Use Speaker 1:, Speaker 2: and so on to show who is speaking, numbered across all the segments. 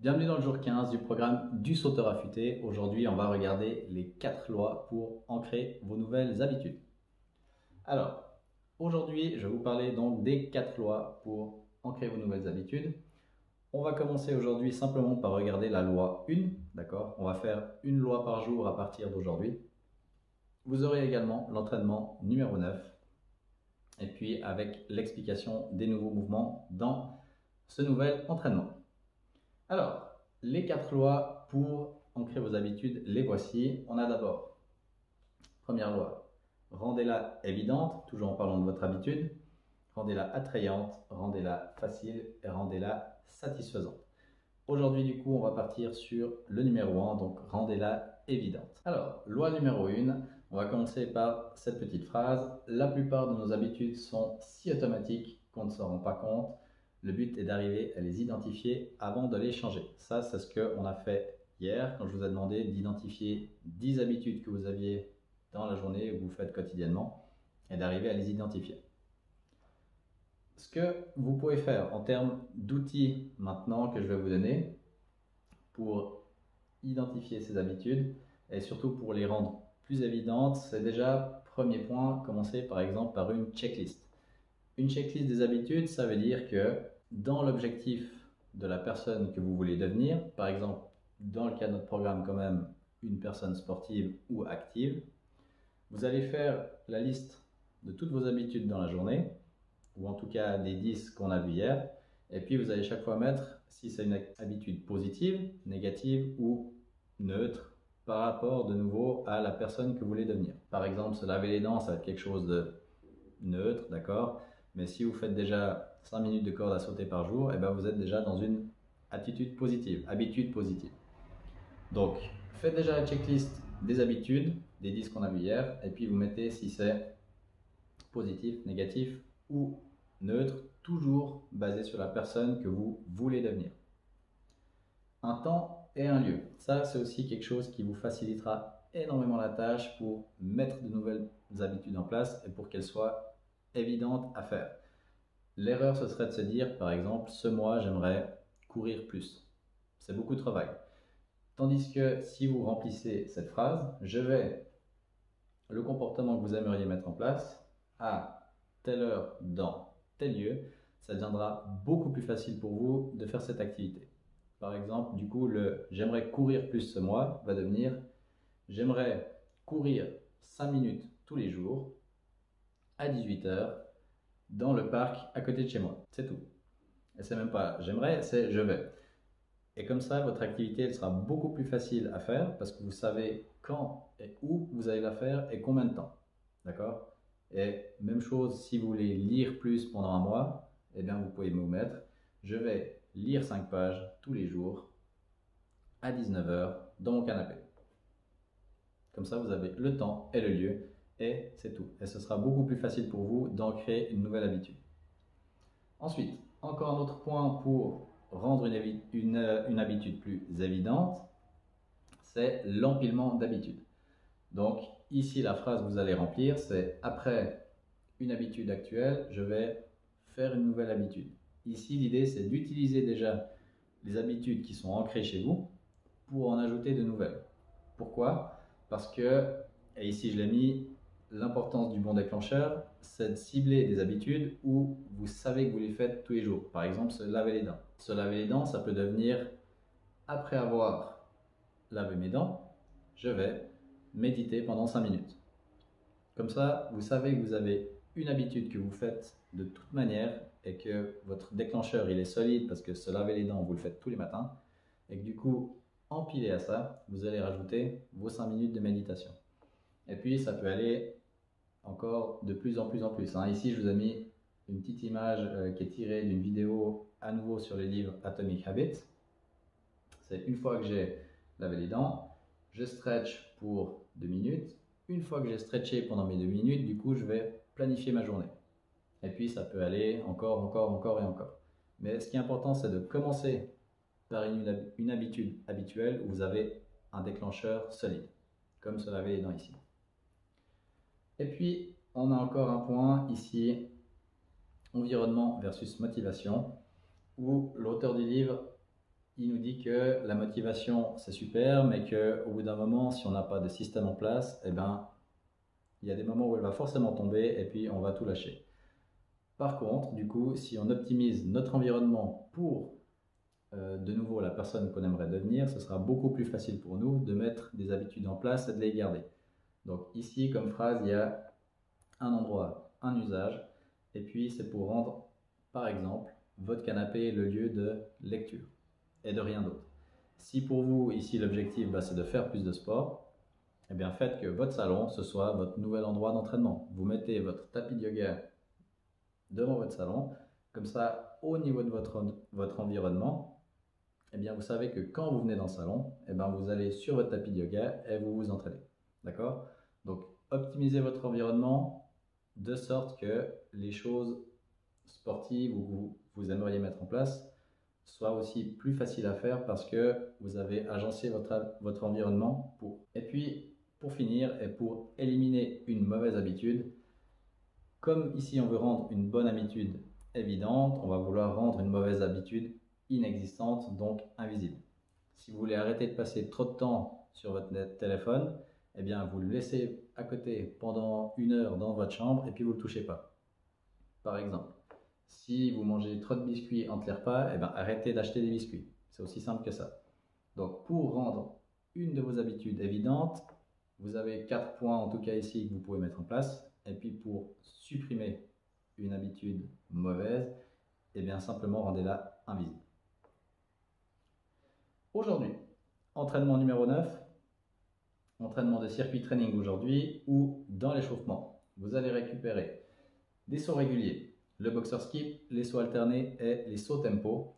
Speaker 1: Bienvenue dans le jour 15 du programme du sauteur affûté. Aujourd'hui, on va regarder les 4 lois pour ancrer vos nouvelles habitudes. Alors, aujourd'hui, je vais vous parler donc des 4 lois pour ancrer vos nouvelles habitudes. On va commencer aujourd'hui simplement par regarder la loi 1, d'accord? On va faire une loi par jour à partir d'aujourd'hui. Vous aurez également l'entraînement numéro 9 et puis avec l'explication des nouveaux mouvements dans ce nouvel entraînement. Alors, les 4 lois pour ancrer vos habitudes, les voici. On a d'abord, première loi, rendez-la évidente, toujours en parlant de votre habitude. Rendez-la attrayante, rendez-la facile et rendez-la satisfaisante. Aujourd'hui, du coup, on va partir sur le numéro 1, donc rendez-la évidente. Alors, loi numéro 1, on va commencer par cette petite phrase. La plupart de nos habitudes sont si automatiques qu'on ne s'en rend pas compte. Le but est d'arriver à les identifier avant de les changer. Ça, c'est ce qu'on a fait hier quand je vous ai demandé d'identifier 10 habitudes que vous aviez dans la journée ou que vous faites quotidiennement et d'arriver à les identifier. Ce que vous pouvez faire en termes d'outils maintenant que je vais vous donner pour identifier ces habitudes et surtout pour les rendre plus évidentes, c'est déjà, premier point, commencer par exemple par une checklist. Une checklist des habitudes, ça veut dire que dans l'objectif de la personne que vous voulez devenir, par exemple dans le cas de notre programme quand même, une personne sportive ou active, vous allez faire la liste de toutes vos habitudes dans la journée, ou en tout cas des 10 qu'on a vu hier, et puis vous allez chaque fois mettre si c'est une habitude positive, négative ou neutre par rapport de nouveau à la personne que vous voulez devenir. Par exemple, se laver les dents, ça va être quelque chose de neutre, d'accord? Mais si vous faites déjà 5 minutes de corde à sauter par jour, et ben vous êtes déjà dans une attitude positive, habitude positive. Donc, faites déjà la checklist des habitudes, des 10 qu'on a vu hier, et puis vous mettez si c'est positif, négatif ou neutre, toujours basé sur la personne que vous voulez devenir. Un temps et un lieu. Ça, c'est aussi quelque chose qui vous facilitera énormément la tâche pour mettre de nouvelles habitudes en place et pour qu'elles soient évidentes à faire. L'erreur, ce serait de se dire, par exemple, ce mois, j'aimerais courir plus. C'est beaucoup trop vague. Tandis que si vous remplissez cette phrase, je vais, le comportement que vous aimeriez mettre en place, à telle heure, dans tel lieu, ça deviendra beaucoup plus facile pour vous de faire cette activité. Par exemple, du coup, le j'aimerais courir plus ce mois va devenir j'aimerais courir 5 minutes tous les jours à 18 heures dans le parc à côté de chez moi. C'est tout. Et c'est même pas j'aimerais, c'est je vais. Et comme ça, votre activité elle sera beaucoup plus facile à faire parce que vous savez quand et où vous allez la faire et combien de temps. D'accord? Et même chose, si vous voulez lire plus pendant un mois, eh bien vous pouvez vous mettre je vais lire 5 pages tous les jours à 19 heures dans mon canapé. Comme ça, vous avez le temps et le lieu et c'est tout. Et ce sera beaucoup plus facile pour vous d'ancrer une nouvelle habitude. Ensuite, encore un autre point pour rendre une habitude plus évidente, c'est l'empilement d'habitudes. Donc ici, la phrase que vous allez remplir, c'est après une habitude actuelle, je vais faire une nouvelle habitude. Ici, l'idée, c'est d'utiliser déjà les habitudes qui sont ancrées chez vous pour en ajouter de nouvelles. Pourquoi? Parce que, et ici je l'ai mis, l'importance du bon déclencheur, c'est de cibler des habitudes où vous savez que vous les faites tous les jours. Par exemple, se laver les dents. Se laver les dents, ça peut devenir, après avoir lavé mes dents, je vais méditer pendant 5 minutes. Comme ça, vous savez que vous avez une habitude que vous faites de toute manière et que votre déclencheur il est solide parce que se laver les dents, vous le faites tous les matins et que du coup, empilé à ça, vous allez rajouter vos 5 minutes de méditation. Et puis, ça peut aller encore de plus en plus en plus. Ici, je vous ai mis une petite image qui est tirée d'une vidéo à nouveau sur le livre Atomic Habits. C'est une fois que j'ai lavé les dents, je stretch pour 2 minutes. Une fois que j'ai stretché pendant mes 2 minutes, du coup, je vais planifier ma journée. Et puis, ça peut aller encore et encore. Mais ce qui est important, c'est de commencer par une habitude habituelle où vous avez un déclencheur solide, comme se laver les dents ici. Et puis, on a encore un point ici, environnement versus motivation, où l'auteur du livre, il nous dit que la motivation c'est super, mais qu'au bout d'un moment, si on n'a pas de système en place, eh ben, il y a des moments où elle va forcément tomber et puis on va tout lâcher. Par contre, du coup, si on optimise notre environnement pour de nouveau la personne qu'on aimerait devenir, ce sera beaucoup plus facile pour nous de mettre des habitudes en place et de les garder. Donc ici, comme phrase, il y a un endroit, un usage, et puis c'est pour rendre, par exemple, votre canapé le lieu de lecture et de rien d'autre. Si pour vous, ici, l'objectif, c'est de faire plus de sport, eh bien faites que votre salon, ce soit votre nouvel endroit d'entraînement. Vous mettez votre tapis de yoga devant votre salon, comme ça, au niveau de votre environnement, eh bien, vous savez que quand vous venez dans le salon, eh bien, vous allez sur votre tapis de yoga et vous vous entraînez. D'accord? Donc, optimisez votre environnement de sorte que les choses sportives ou que vous aimeriez mettre en place soient aussi plus faciles à faire parce que vous avez agencé votre environnement pour. Et puis, pour finir et pour éliminer une mauvaise habitude, comme ici on veut rendre une bonne habitude évidente, on va vouloir rendre une mauvaise habitude inexistante, donc invisible. Si vous voulez arrêter de passer trop de temps sur votre téléphone, eh bien vous le laissez à côté pendant 1 heure dans votre chambre et puis vous ne le touchez pas. Par exemple, si vous mangez trop de biscuits entre les repas, eh bien arrêtez d'acheter des biscuits. C'est aussi simple que ça. Donc pour rendre une de vos habitudes évidentes, vous avez 4 points en tout cas ici que vous pouvez mettre en place. Et puis pour supprimer une habitude mauvaise, eh bien simplement rendez-la invisible. Aujourd'hui, entraînement numéro 9, entraînement de circuit training aujourd'hui ou dans l'échauffement. Vous allez récupérer des sauts réguliers, le boxer skip, les sauts alternés et les sauts tempo.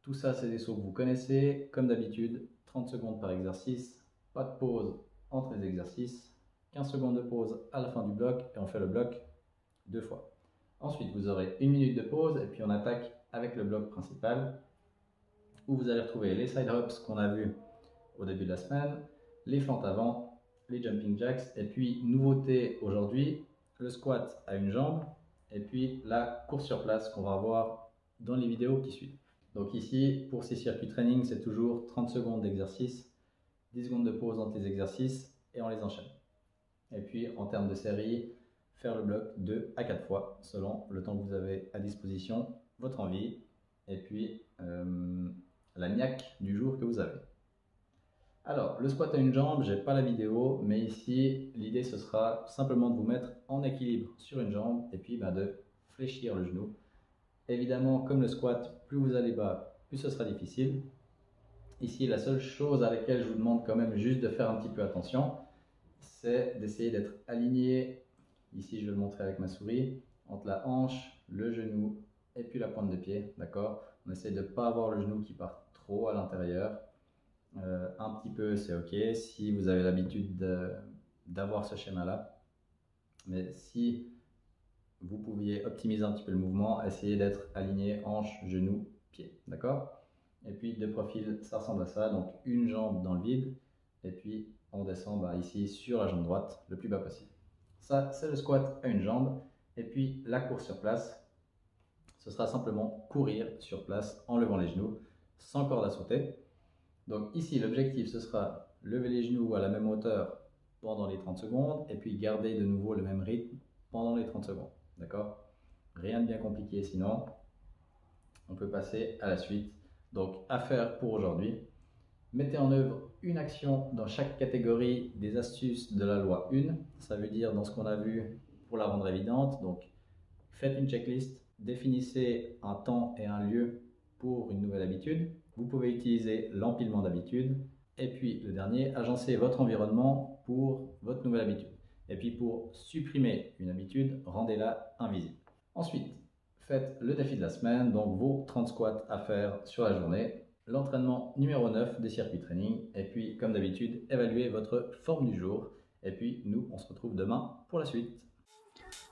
Speaker 1: Tout ça, c'est des sauts que vous connaissez, comme d'habitude, 30 secondes par exercice, pas de pause entre les exercices, 15 secondes de pause à la fin du bloc et on fait le bloc 2 fois. Ensuite, vous aurez 1 minute de pause et puis on attaque avec le bloc principal où vous allez retrouver les side hops qu'on a vus au début de la semaine, les fentes avant, les jumping jacks et puis nouveauté aujourd'hui, le squat à une jambe et puis la course sur place qu'on va voir dans les vidéos qui suivent. Donc ici, pour ces circuits training, c'est toujours 30 secondes d'exercice, 10 secondes de pause entre les exercices et on les enchaîne. Et puis en termes de série, faire le bloc 2 à 4 fois selon le temps que vous avez à disposition, votre envie et puis la niaque du jour que vous avez. Alors, le squat à une jambe, j'ai pas la vidéo, mais ici, l'idée ce sera simplement de vous mettre en équilibre sur une jambe et puis de fléchir le genou. Évidemment, comme le squat, plus vous allez bas, plus ce sera difficile. Ici, la seule chose à laquelle je vous demande quand même juste de faire un petit peu attention, c'est d'essayer d'être aligné, ici je vais le montrer avec ma souris, entre la hanche, le genou et puis la pointe de pied, d'accord? On essaie de ne pas avoir le genou qui part trop à l'intérieur. Un petit peu c'est ok si vous avez l'habitude d'avoir ce schéma-là. Mais si vous pouviez optimiser un petit peu le mouvement, essayez d'être aligné hanche, genou, pied, d'accord? Et puis de profil, ça ressemble à ça, donc une jambe dans le vide et puis on descend ici sur la jambe droite le plus bas possible. Ça, c'est le squat à une jambe. Et puis la course sur place, ce sera simplement courir sur place en levant les genoux, sans corde à sauter. Donc ici, l'objectif, ce sera lever les genoux à la même hauteur pendant les 30 secondes et puis garder de nouveau le même rythme pendant les 30 secondes. D'accord? Rien de bien compliqué sinon. On peut passer à la suite. Donc, à faire pour aujourd'hui. Mettez en œuvre une action dans chaque catégorie des astuces de la loi 1. Ça veut dire dans ce qu'on a vu pour la rendre évidente. Donc, faites une checklist, définissez un temps et un lieu pour une nouvelle habitude. Vous pouvez utiliser l'empilement d'habitudes. Et puis, le dernier, agencez votre environnement pour votre nouvelle habitude. Et puis, pour supprimer une habitude, rendez-la invisible. Ensuite, faites le défi de la semaine, donc vos 30 squats à faire sur la journée. L'entraînement numéro 9 des circuits training. Et puis, comme d'habitude, évaluez votre forme du jour. Et puis, nous, on se retrouve demain pour la suite.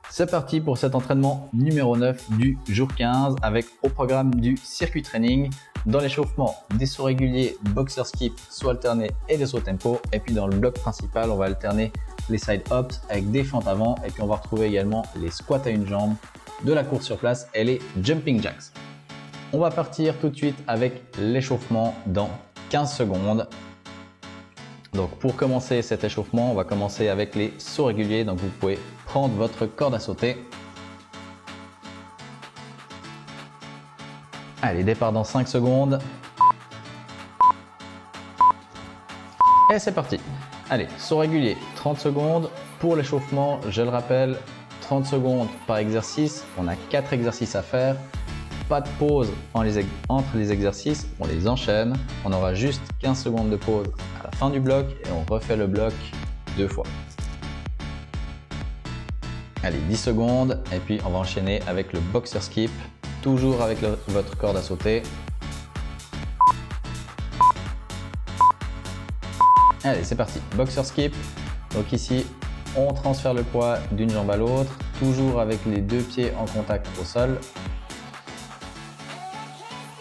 Speaker 1: C'est parti pour cet entraînement numéro 9 du jour 15 avec au programme du circuit training. Dans l'échauffement, des sauts réguliers, boxer skip, sauts alternés et des sauts tempo. Et puis dans le bloc principal, on va alterner les side hops avec des fentes avant. Et puis on va retrouver également les squats à une jambe, de la course sur place et les jumping jacks. On va partir tout de suite avec l'échauffement dans 15 secondes. Donc pour commencer cet échauffement, on va commencer avec les sauts réguliers. Donc vous pouvez prendre votre corde à sauter. Allez, départ dans 5 secondes. Et c'est parti. Allez, saut régulier, 30 secondes. Pour l'échauffement, je le rappelle, 30 secondes par exercice. On a 4 exercices à faire. Pas de pause entre les exercices, on les enchaîne. On aura juste 15 secondes de pause à la fin du bloc et on refait le bloc 2 fois. Allez, 10 secondes et puis on va enchaîner avec le boxer skip, toujours avec votre corde à sauter. Allez, c'est parti, boxer skip. Donc ici, on transfère le poids d'une jambe à l'autre, toujours avec les 2 pieds en contact au sol.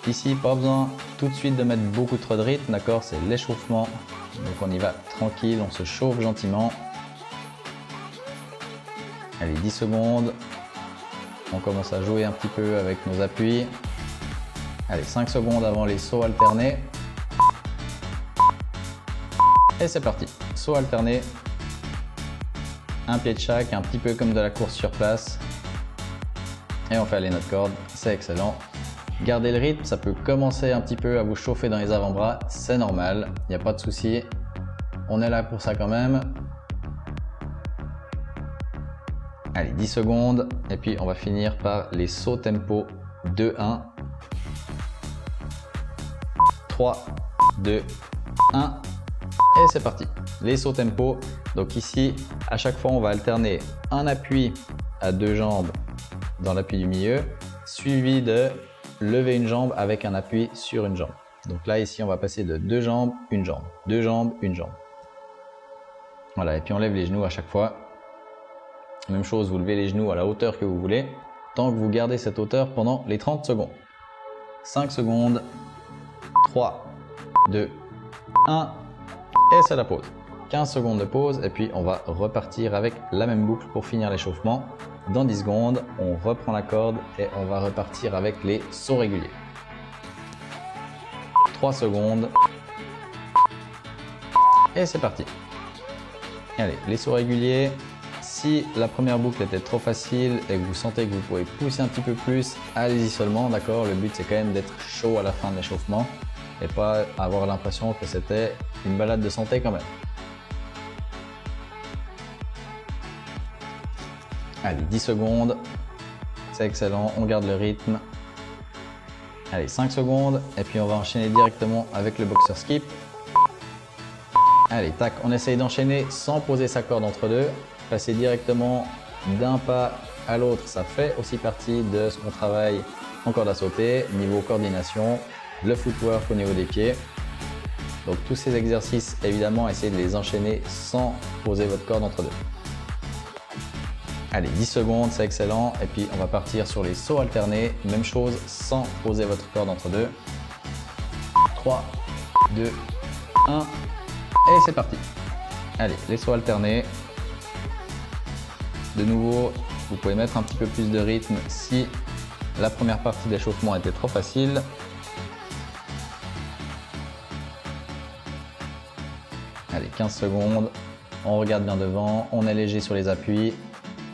Speaker 1: Ici, pas besoin tout de suite de mettre beaucoup trop de rythme, d'accord? C'est l'échauffement. Donc on y va tranquille, on se chauffe gentiment. Allez, 10 secondes. On commence à jouer un petit peu avec nos appuis. Allez, 5 secondes avant les sauts alternés. Et c'est parti, saut alterné. Un pied de chaque, un petit peu comme de la course sur place. Et on fait aller notre corde, c'est excellent. Gardez le rythme, ça peut commencer un petit peu à vous chauffer dans les avant-bras, c'est normal, il n'y a pas de souci. On est là pour ça quand même. Allez, 10 secondes et puis on va finir par les sauts tempo 2-1. 3, 2, 1 et c'est parti. Les sauts tempo, donc ici à chaque fois on va alterner un appui à 2 jambes dans l'appui du milieu, suivi de lever une jambe avec un appui sur une jambe. Donc là ici on va passer de 2 jambes, une jambe, 2 jambes, une jambe. Voilà, et puis on lève les genoux à chaque fois. Même chose, vous levez les genoux à la hauteur que vous voulez, tant que vous gardez cette hauteur pendant les 30 secondes. 5 secondes, 3, 2, 1 et c'est la pause. 15 secondes de pause et puis on va repartir avec la même boucle pour finir l'échauffement. Dans 10 secondes, on reprend la corde et on va repartir avec les sauts réguliers. 3 secondes et c'est parti. Allez, les sauts réguliers. Si la première boucle était trop facile et que vous sentez que vous pouvez pousser un petit peu plus, allez-y seulement, d'accord? Le but c'est quand même d'être chaud à la fin de l'échauffement et pas avoir l'impression que c'était une balade de santé quand même. Allez, 10 secondes, c'est excellent, on garde le rythme. Allez, 5 secondes et puis on va enchaîner directement avec le boxer skip. Allez, tac, on essaye d'enchaîner sans poser sa corde entre deux. Passer directement d'un pas à l'autre, ça fait aussi partie de ce qu'on travaille en corde à sauter, niveau coordination, le footwork au niveau des pieds. Donc tous ces exercices, évidemment, essayez de les enchaîner sans poser votre corde entre deux. Allez, 10 secondes, c'est excellent. Et puis on va partir sur les sauts alternés, même chose, sans poser votre corde entre deux. 3, 2, 1 et c'est parti. Allez, les sauts alternés. De nouveau, vous pouvez mettre un petit peu plus de rythme si la première partie d'échauffement était trop facile. Allez, 15 secondes, on regarde bien devant, on est léger sur les appuis,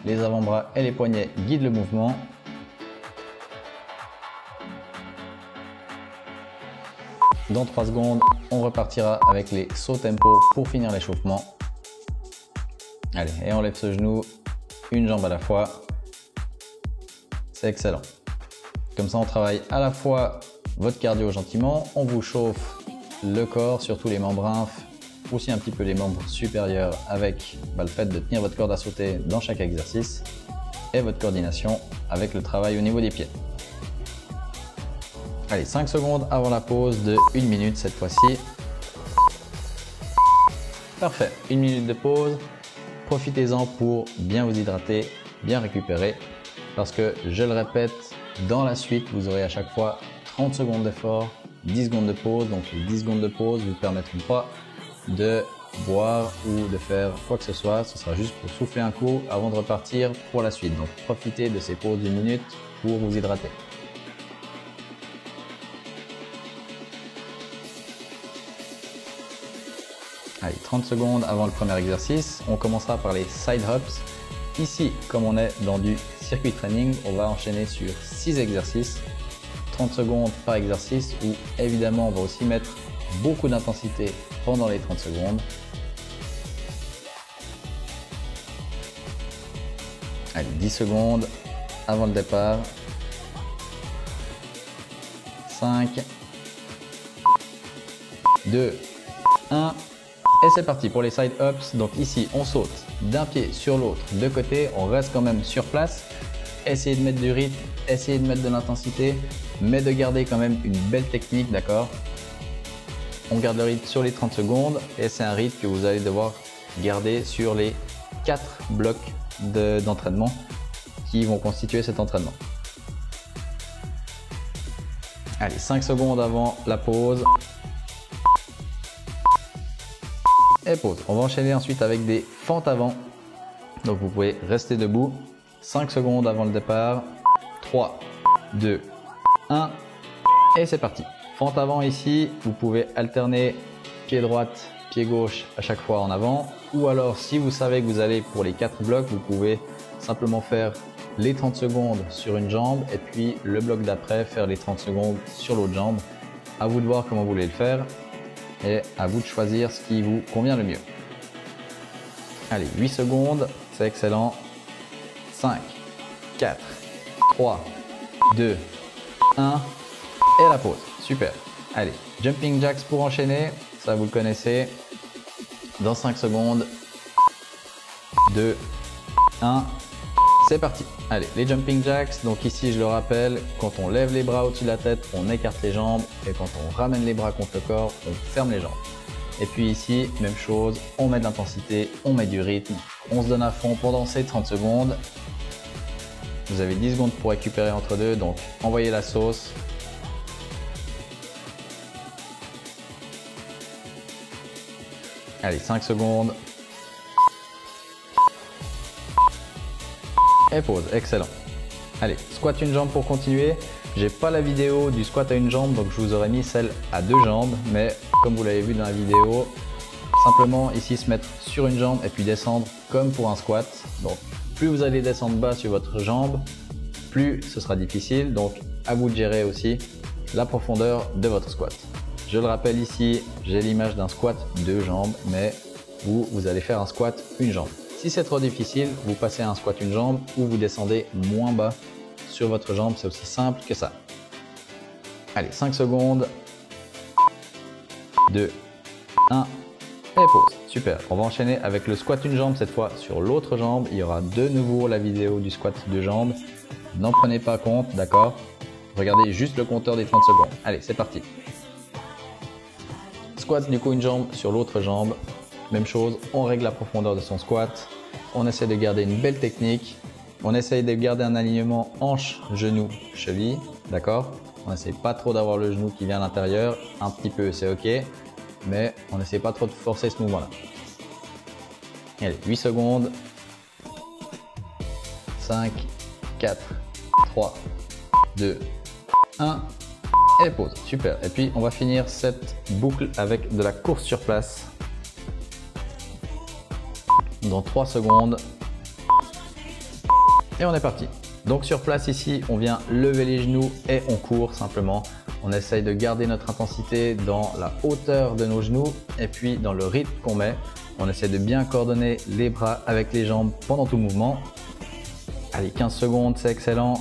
Speaker 1: les avant-bras et les poignets guident le mouvement. Dans 3 secondes, on repartira avec les sauts tempo pour finir l'échauffement. Allez, et on lève ce genou, une jambe à la fois. C'est excellent. Comme ça, on travaille à la fois votre cardio gentiment, on vous chauffe le corps, surtout les membres infs, aussi un petit peu les membres supérieurs avec le fait de tenir votre corde à sauter dans chaque exercice et votre coordination avec le travail au niveau des pieds. Allez, 5 secondes avant la pause de 1 minute cette fois-ci. Parfait, 1 minute de pause. Profitez-en pour bien vous hydrater, bien récupérer. Parce que, je le répète, dans la suite, vous aurez à chaque fois 30 secondes d'effort, 10 secondes de pause. Donc les 10 secondes de pause ne vous permettront pas de boire ou de faire quoi que ce soit. Ce sera juste pour souffler un coup avant de repartir pour la suite. Donc profitez de ces pauses d'1 minute pour vous hydrater. Allez, 30 secondes avant le premier exercice. On commencera par les side hops. Ici, comme on est dans du circuit training, on va enchaîner sur 6 exercices. 30 secondes par exercice où évidemment on va aussi mettre beaucoup d'intensité pendant les 30 secondes. Allez, 10 secondes avant le départ. 5, 2, 1 et c'est parti pour les side ups. Donc ici on saute d'un pied sur l'autre de côté, on reste quand même sur place. Essayez de mettre du rythme, essayez de mettre de l'intensité, mais de garder quand même une belle technique, d'accord? On garde le rythme sur les 30 secondes et c'est un rythme que vous allez devoir garder sur les 4 blocs d'entraînement qui vont constituer cet entraînement. Allez, 5 secondes avant la pause. Et pause. On va enchaîner ensuite avec des fentes avant. Donc vous pouvez rester debout. 5 secondes avant le départ. 3, 2, 1. Et c'est parti. Fente avant ici. Vous pouvez alterner pied droite, pied gauche à chaque fois en avant. Ou alors si vous savez que vous allez pour les 4 blocs, vous pouvez simplement faire les 30 secondes sur une jambe et puis le bloc d'après faire les 30 secondes sur l'autre jambe. À vous de voir comment vous voulez le faire et à vous de choisir ce qui vous convient le mieux. Allez, 8 secondes, c'est excellent. 5, 4, 3, 2, 1 et la pause. Super. Allez, jumping jacks pour enchaîner, ça vous le connaissez. Dans 5 secondes, 2, 1. C'est parti. Allez, les jumping jacks, donc ici je le rappelle, quand on lève les bras au-dessus de la tête, on écarte les jambes et quand on ramène les bras contre le corps, on ferme les jambes. Et puis ici, même chose, on met de l'intensité, on met du rythme, on se donne à fond pendant ces 30 secondes. Vous avez 10 secondes pour récupérer entre deux, donc envoyez la sauce. Allez, 5 secondes. Et pause, excellent. Allez, squat une jambe pour continuer. J'ai pas la vidéo du squat à une jambe, donc je vous aurais mis celle à 2 jambes. Mais comme vous l'avez vu dans la vidéo, simplement ici se mettre sur une jambe et puis descendre comme pour un squat. Donc plus vous allez descendre bas sur votre jambe, plus ce sera difficile. Donc à vous de gérer aussi la profondeur de votre squat. Je le rappelle ici, j'ai l'image d'un squat 2 jambes, mais vous allez faire un squat une jambe. Si c'est trop difficile, vous passez à un squat une jambe ou vous descendez moins bas sur votre jambe, c'est aussi simple que ça. Allez, 5 secondes, 2, 1 et pause. Super, on va enchaîner avec le squat une jambe cette fois sur l'autre jambe. Il y aura de nouveau la vidéo du squat 2 jambes. N'en prenez pas compte, d'accord? Regardez juste le compteur des 30 secondes. Allez, c'est parti. Squat du coup une jambe sur l'autre jambe. Même chose, on règle la profondeur de son squat. On essaie de garder une belle technique. On essaye de garder un alignement hanche, genou, cheville. D'accord? On n'essaie pas trop d'avoir le genou qui vient à l'intérieur. Un petit peu, c'est ok. Mais on n'essaie pas trop de forcer ce mouvement-là. Allez, 8 secondes. 5, 4, 3, 2, 1. Et pause. Super. Et puis, on va finir cette boucle avec de la course sur place. Dans 3 secondes. Et on est parti. Donc sur place ici, on vient lever les genoux et on court simplement. On essaye de garder notre intensité dans la hauteur de nos genoux et puis dans le rythme qu'on met. On essaie de bien coordonner les bras avec les jambes pendant tout le mouvement. Allez, 15 secondes, c'est excellent.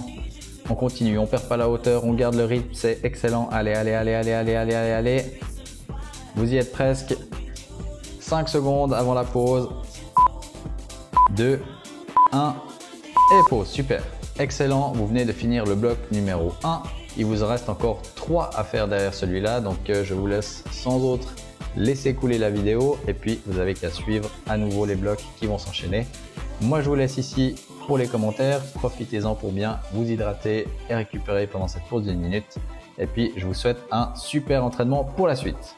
Speaker 1: On continue, on perd pas la hauteur, on garde le rythme, c'est excellent. Allez, allez, allez, allez, allez, allez, allez, allez. Vous y êtes presque. 5 secondes avant la pause. 2, 1 et pause. Super, excellent. Vous venez de finir le bloc numéro 1. Il vous en reste encore 3 à faire derrière celui-là. Donc je vous laisse sans autre laisser couler la vidéo et puis vous avez qu'à suivre à nouveau les blocs qui vont s'enchaîner. Moi je vous laisse ici pour les commentaires. Profitez-en pour bien vous hydrater et récupérer pendant cette pause d'1 minute. Et puis je vous souhaite un super entraînement pour la suite.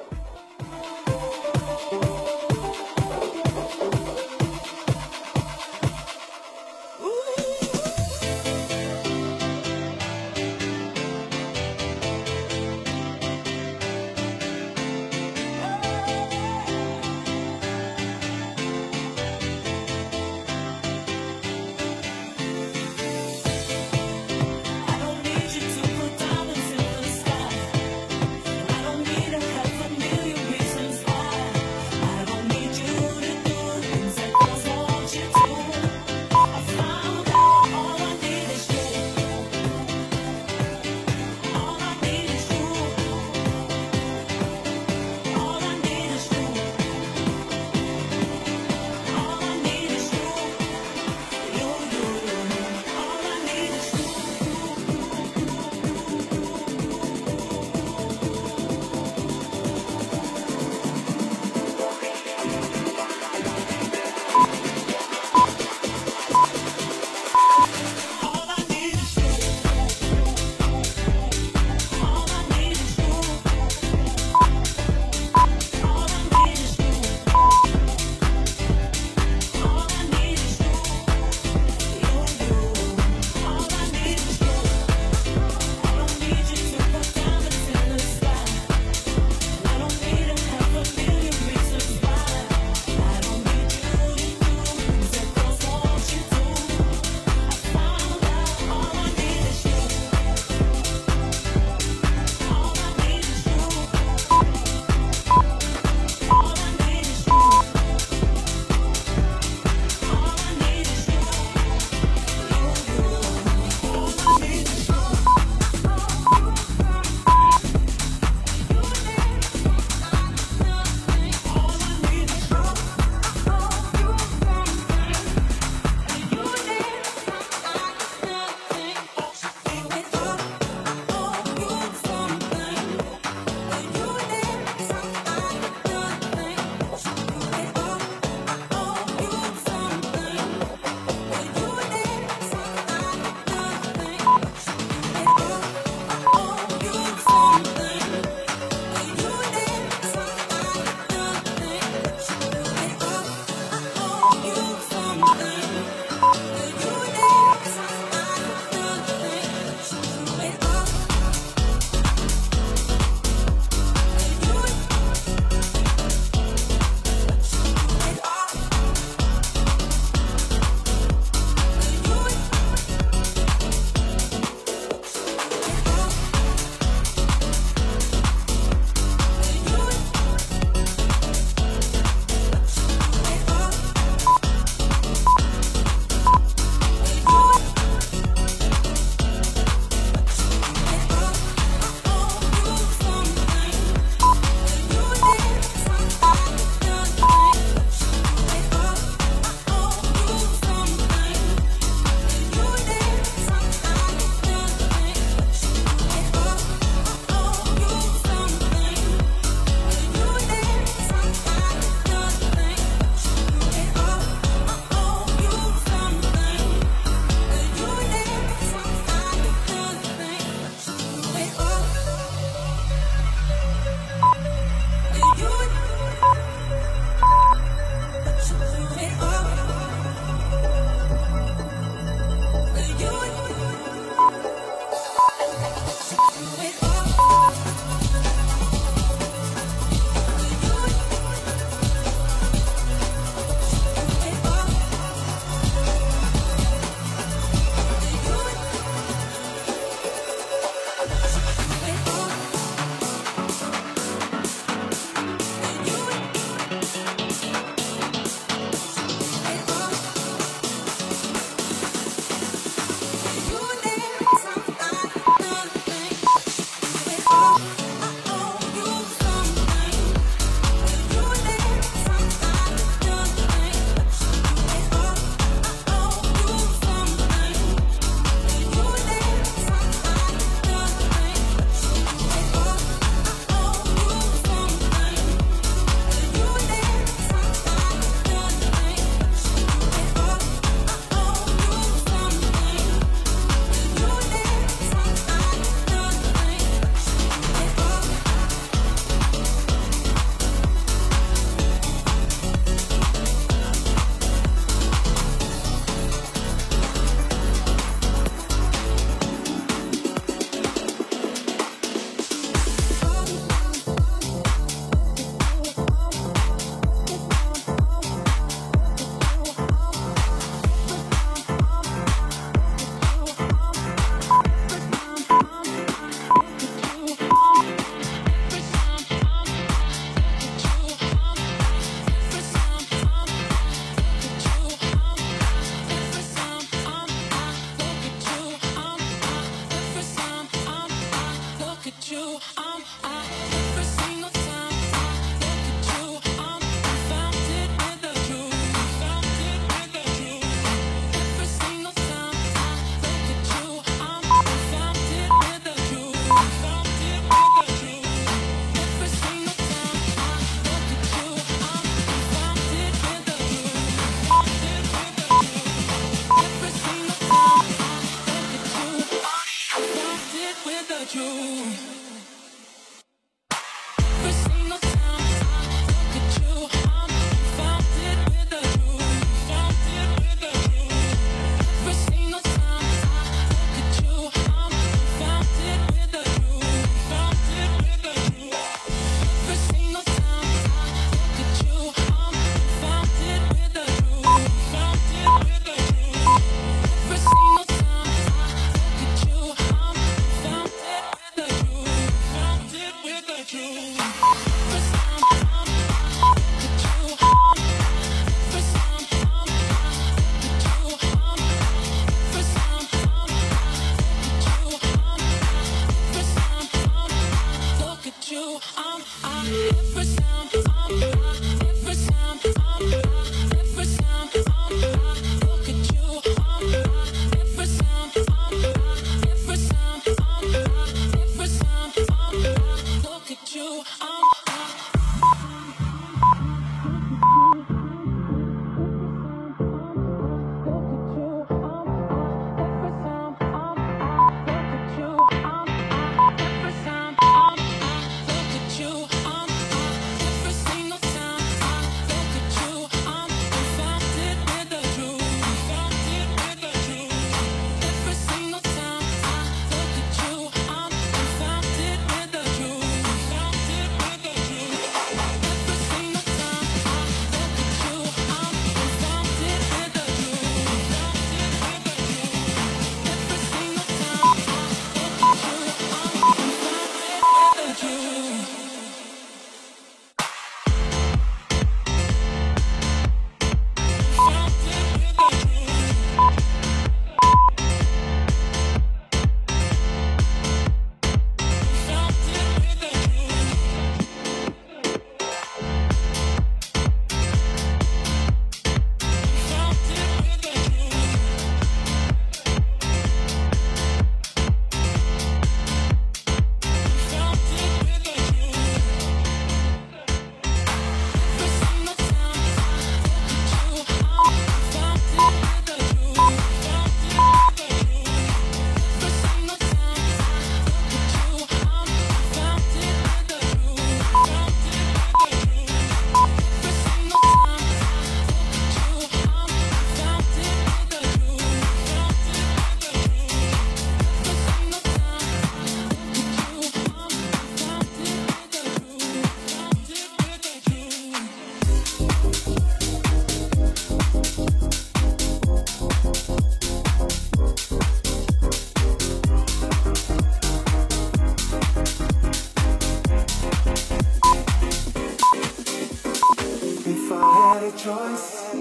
Speaker 2: not a choice.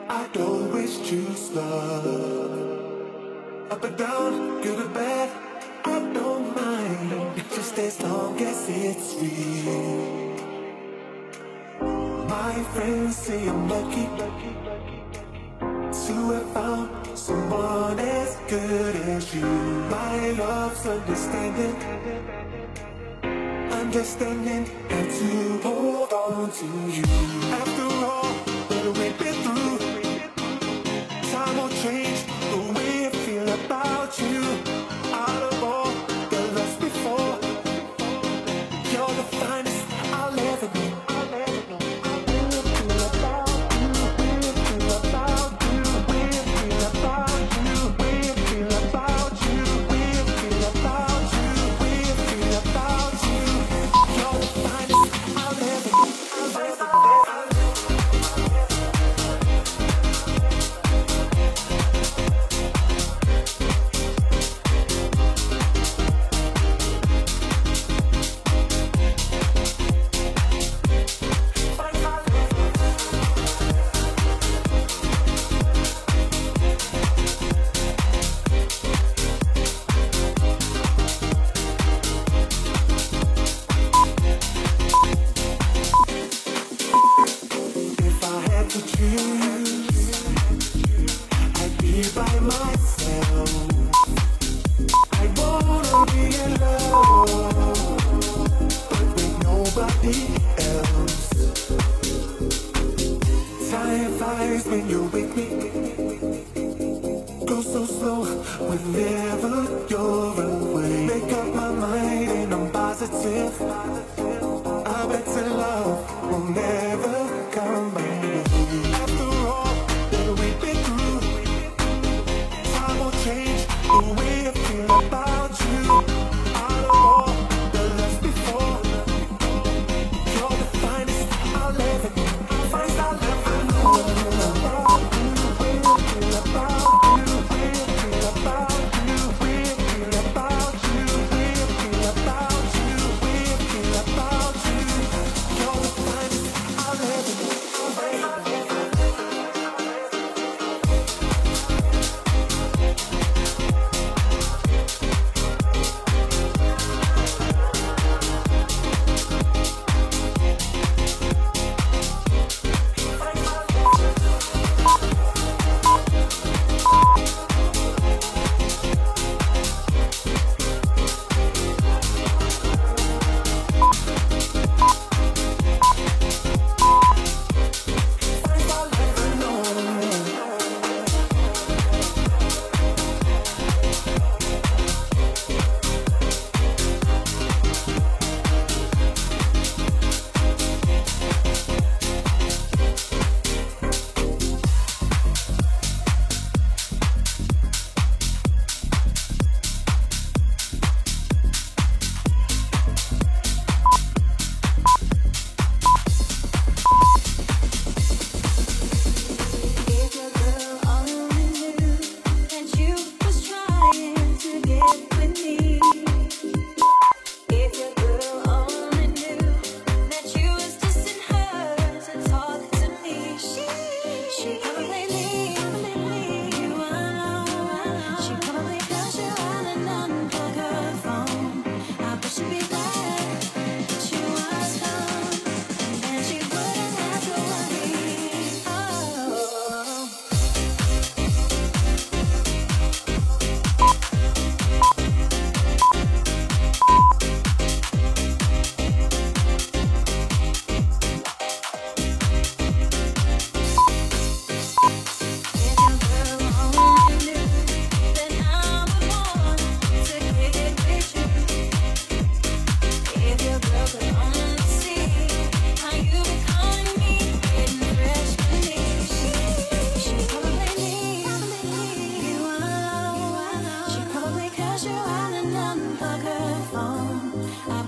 Speaker 2: I'd always choose love. Up and down, good or bad, I don't mind, just as long as it's real. My friends say I'm lucky to have found someone as good as you. My love's understanding and to hold on to you. After all that we've been through, time will change the way I feel about you. Out of all the loves before, you're the finest I'll ever know.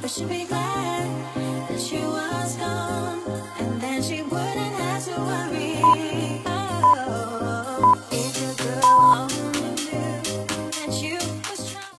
Speaker 3: Should be glad.